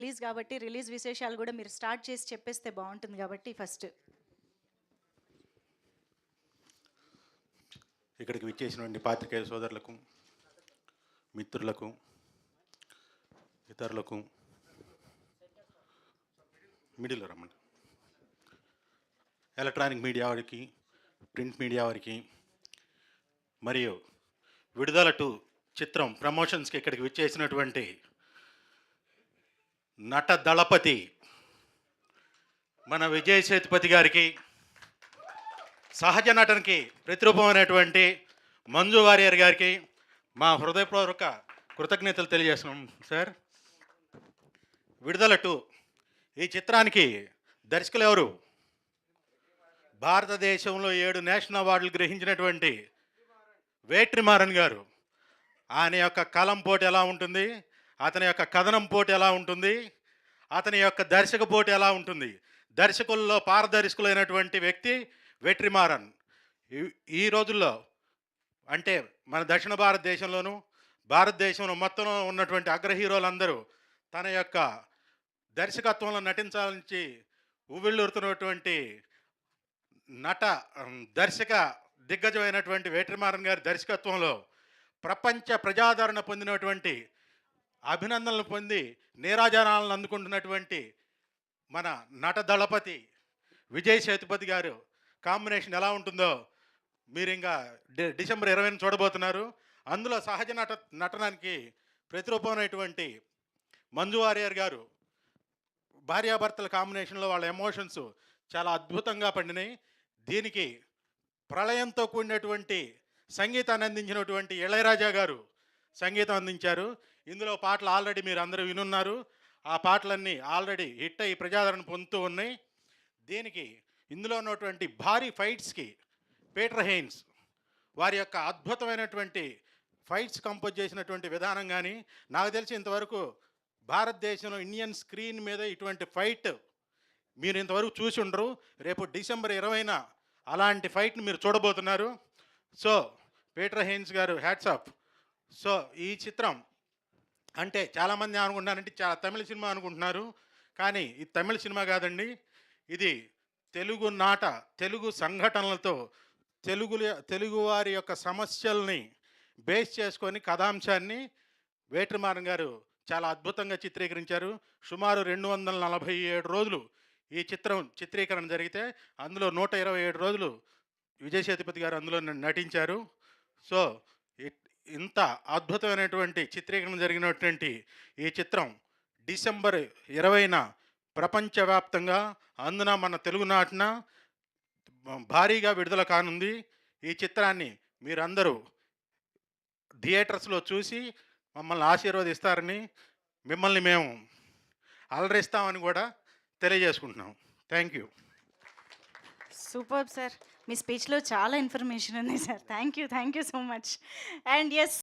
Release కాబట్టి release విశేషాలు కూడా మీరు స్టార్ట్ చేసి చెప్పేస్తే బాగుంటుంది కాబట్టి ఫస్ట్. ఇక్కడికి విచ్చేసినటువంటి పాత్రికేయ సోదరులకు, మిత్రులకు, ఇతరులకు, మిడిల్లో రమ్మండి, ఎలక్ట్రానిక్ మీడియా వారికి, ప్రింట్ మీడియా వారికి, మరియు విడుదల 2 చిత్రం ప్రమోషన్స్కి ఇక్కడికి విచ్చేసినటువంటి నట దళపతి మన విజయ్ సేతుపతి గారికి, సహజ నటనకి ప్రతిరూపమైనటువంటి మంజు వారియర్ గారికి మా హృదయపూర్వక కృతజ్ఞతలు తెలియజేస్తున్నాం సార్. విడుదల 2 ఈ చిత్రానికి దర్శకులు ఎవరు? భారతదేశంలో 7 నేషనల్ అవార్డులు గ్రహించినటువంటి వేట్రిమారన్ గారు. ఆయన యొక్క కలం పోటీ ఎలా ఉంటుంది, అతని యొక్క కథనం పోటీ ఎలా ఉంటుంది, అతని యొక్క దర్శక పోటీ ఎలా ఉంటుంది. దర్శకుల్లో పారదర్శకులైనటువంటి వ్యక్తి వెట్రిమారన్. ఈ రోజుల్లో అంటే మన దక్షిణ భారతదేశంలోనూ భారతదేశంలో మొత్తంలో ఉన్నటువంటి అగ్ర హీరోలందరూ తన యొక్క దర్శకత్వంలో నటించాలని ఉవ్విళ్ళూరుతున్నటువంటి దర్శక దిగ్గజమైనటువంటి వేట్రిమారన్ గారి దర్శకత్వంలో ప్రపంచ ప్రజాదరణ పొందినటువంటి, అభినందనలు పొంది నీరాజనాలను అందుకుంటున్నటువంటి మన నట దళపతి విజయ్ సేతుపతి గారు కాంబినేషన్ ఎలా ఉంటుందో మీరు ఇంకా డిసెంబర్ 20న చూడబోతున్నారు. అందులో సహజ నటనానికి ప్రతిరూపమైనటువంటి మంజు వారియర్ గారు భార్యాభర్తల కాంబినేషన్లో వాళ్ళ ఎమోషన్స్ చాలా అద్భుతంగా పండినాయి. దీనికి ప్రళయంతో కూడినటువంటి సంగీతాన్ని అందించినటువంటి ఇళయరాజా గారు సంగీతం అందించారు. ఇందులో పాటలు ఆల్రెడీ మీరు అందరూ వినున్నారు. ఆ పాటలన్నీ ఆల్రెడీ హిట్ అయ్యి ప్రజాదరణ పొందుతూ ఉన్నాయి. దీనికి ఇందులో ఉన్నటువంటి భారీ ఫైట్స్కి పీటర్ హెయిన్స్ వారి యొక్క అద్భుతమైనటువంటి ఫైట్స్ కంపోజ్ చేసినటువంటి విధానం కానీ, నాకు తెలిసి ఇంతవరకు భారతదేశంలో ఇండియన్ స్క్రీన్ మీద ఇటువంటి ఫైట్ మీరు ఇంతవరకు చూసి ఉండరు. రేపు డిసెంబర్ 20న అలాంటి ఫైట్ని మీరు చూడబోతున్నారు. సో పీటర్ హెయిన్స్ గారు హ్యాట్స్ ఆఫ్. సో ఈ చిత్రం అంటే చాలామంది అనుకుంటున్నారంటే చాలా తమిళ సినిమా అనుకుంటున్నారు, కానీ ఇది తమిళ సినిమా కాదండి. ఇది తెలుగు సంఘటనలతో తెలుగువారి యొక్క సమస్యల్ని బేస్ చేసుకొని కథాంశాన్ని వేట్రిమారన్ గారు చాలా అద్భుతంగా చిత్రీకరించారు. సుమారు 247 రోజులు ఈ చిత్రం చిత్రీకరణ జరిగితే అందులో 127 రోజులు విజయ్ సేతుపతి గారు అందులో నటించారు. సో ఇంత అద్భుతమైనటువంటి చిత్రీకరణ జరిగినటువంటి ఈ చిత్రం డిసెంబర్ 20న ప్రపంచవ్యాప్తంగా, అందున మన తెలుగునాటిన భారీగా విడుదల కానుంది. ఈ చిత్రాన్ని మీరందరూ థియేటర్స్లో చూసి మమ్మల్ని ఆశీర్వదిస్తారని, మిమ్మల్ని మేము అలరిస్తామని కూడా తెలియజేసుకుంటున్నాం. Thank you. సూపర్ సార్, మీ స్పీచ్లో చాలా ఇన్ఫర్మేషన్ ఉంది sir. Thank you so much. And yes,